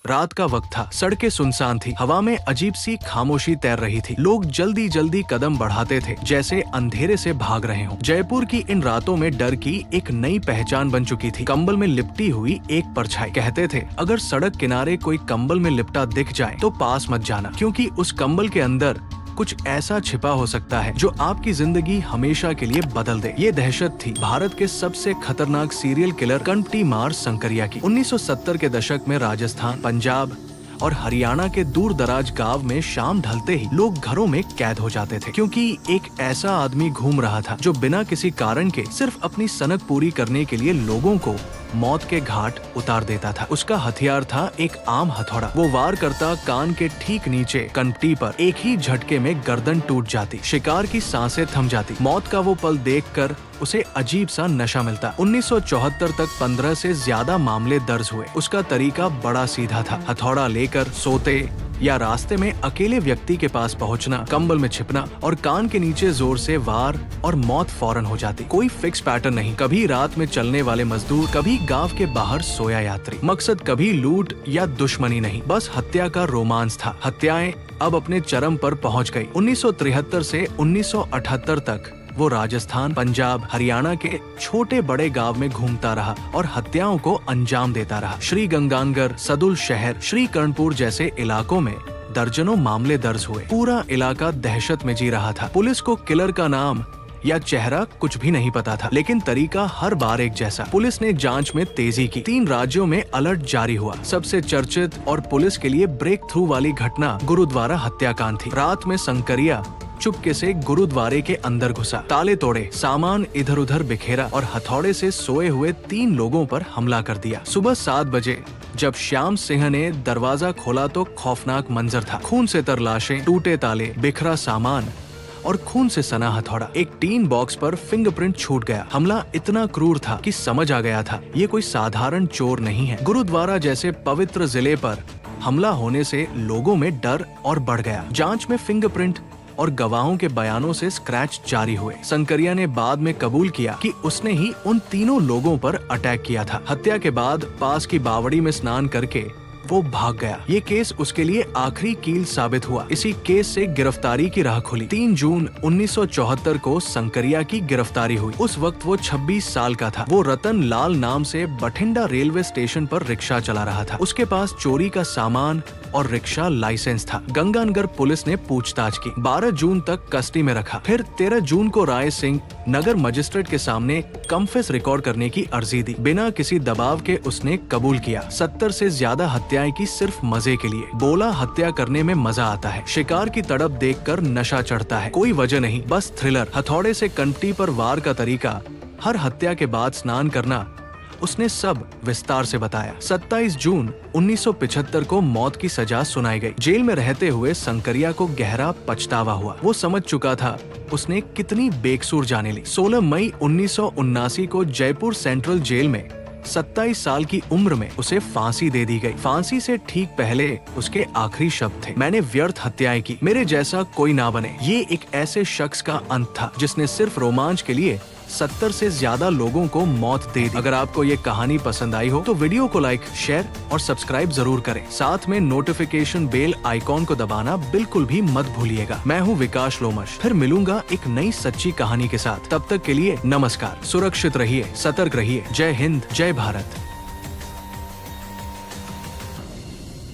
रात का वक्त था, सड़कें सुनसान थी, हवा में अजीब सी खामोशी तैर रही थी। लोग जल्दी जल्दी कदम बढ़ाते थे, जैसे अंधेरे से भाग रहे हों। जयपुर की इन रातों में डर की एक नई पहचान बन चुकी थी। कंबल में लिपटी हुई एक परछाई। कहते थे, अगर सड़क किनारे कोई कंबल में लिपटा दिख जाए तो पास मत जाना, क्योंकि उस कंबल के अंदर कुछ ऐसा छिपा हो सकता है जो आपकी जिंदगी हमेशा के लिए बदल दे। ये दहशत थी भारत के सबसे खतरनाक सीरियल किलर कंपटी मार संकरिया की। 1970 के दशक में राजस्थान, पंजाब और हरियाणा के दूर दराज गांव में शाम ढलते ही लोग घरों में कैद हो जाते थे, क्योंकि एक ऐसा आदमी घूम रहा था जो बिना किसी कारण के सिर्फ अपनी सनक पूरी करने के लिए लोगों को मौत के घाट उतार देता था। उसका हथियार था एक आम हथौड़ा। वो वार करता कान के ठीक नीचे कंपटी पर, एक ही झटके में गर्दन टूट जाती, शिकार की सांसें थम जाती। मौत का वो पल देखकर उसे अजीब सा नशा मिलता। 1974 तक 15 से ज्यादा मामले दर्ज हुए। उसका तरीका बड़ा सीधा था, हथौड़ा लेकर सोते या रास्ते में अकेले व्यक्ति के पास पहुंचना, कंबल में छिपना और कान के नीचे जोर से वार और मौत फौरन हो जाती। कोई फिक्स पैटर्न नहीं, कभी रात में चलने वाले मजदूर, कभी गांव के बाहर सोया यात्री। मकसद कभी लूट या दुश्मनी नहीं, बस हत्या का रोमांस था। हत्याएं अब अपने चरम पर पहुंच गई। 1973 से 1978 तक वो राजस्थान, पंजाब, हरियाणा के छोटे बड़े गांव में घूमता रहा और हत्याओं को अंजाम देता रहा। श्री गंगानगर, सदुल शहर, श्री कर्णपुर जैसे इलाकों में दर्जनों मामले दर्ज हुए। पूरा इलाका दहशत में जी रहा था। पुलिस को किलर का नाम या चेहरा कुछ भी नहीं पता था, लेकिन तरीका हर बार एक जैसा। पुलिस ने जांच में तेजी की। 3 राज्यों में अलर्ट जारी हुआ। सबसे चर्चित और पुलिस के लिए ब्रेक थ्रू वाली घटना गुरुद्वारा हत्याकांड थी। रात में संकरिया चुपके से गुरुद्वारे के अंदर घुसा, ताले तोड़े, सामान इधर उधर बिखेरा और हथौड़े से सोए हुए 3 लोगों पर हमला कर दिया। सुबह 7 बजे जब श्याम सिंह ने दरवाजा खोला तो खौफनाक मंजर था। खून से तर लाशें, टूटे ताले, बिखरा सामान और खून से सना हथौड़ा। एक टीन बॉक्स पर फिंगरप्रिंट छूट गया। हमला इतना क्रूर था कि समझ आ गया था, ये कोई साधारण चोर नहीं है। गुरुद्वारा जैसे पवित्र जिले पर हमला होने से लोगों में डर और बढ़ गया। जांच में फिंगरप्रिंट और गवाहों के बयानों से स्क्रैच जारी हुए। संकरिया ने बाद में कबूल किया कि उसने ही उन तीनों लोगों पर अटैक किया था। हत्या के बाद पास की बावड़ी में स्नान करके वो भाग गया। ये केस उसके लिए आखिरी कील साबित हुआ। इसी केस से गिरफ्तारी की राह खुली। 3 जून 1974 को संकरिया की गिरफ्तारी हुई। उस वक्त वो 26 साल का था। वो रतन लाल नाम से बठिंडा रेलवे स्टेशन पर रिक्शा चला रहा था। उसके पास चोरी का सामान और रिक्शा लाइसेंस था। गंगानगर पुलिस ने पूछताछ की। 12 जून तक कस्टडी में रखा। फिर 13 जून को राय सिंह नगर मजिस्ट्रेट के सामने कम्फेस रिकॉर्ड करने की अर्जी दी। बिना किसी दबाव के उसने कबूल किया। 70 से ज्यादा हत्याएं की सिर्फ मजे के लिए। बोला, हत्या करने में मजा आता है, शिकार की तड़प देखकर नशा चढ़ता है, कोई वजह नहीं, बस थ्रिलर। हथौड़े से कंपटी पर वार का तरीका, हर हत्या के बाद स्नान करना, उसने सब विस्तार से बताया। 27 जून 1975 को मौत की सजा सुनाई गई। जेल में रहते हुए संकरिया को गहरा पछतावा हुआ। वो समझ चुका था उसने कितनी बेकसूर जाने ली। 16 मई 1979 को जयपुर सेंट्रल जेल में 27 साल की उम्र में उसे फांसी दे दी गई। फांसी से ठीक पहले उसके आखिरी शब्द थे, मैंने व्यर्थ हत्याएं की, मेरे जैसा कोई ना बने। ये एक ऐसे शख्स का अंत था जिसने सिर्फ रोमांच के लिए 70 से ज्यादा लोगों को मौत दे दी। अगर आपको ये कहानी पसंद आई हो तो वीडियो को लाइक, शेयर और सब्सक्राइब जरूर करें। साथ में नोटिफिकेशन बेल आइकॉन को दबाना बिल्कुल भी मत भूलिएगा। मैं हूँ विकास लोमश, फिर मिलूंगा एक नई सच्ची कहानी के साथ। तब तक के लिए नमस्कार। सुरक्षित रहिए, सतर्क रहिए। जय हिंद, जय भारत।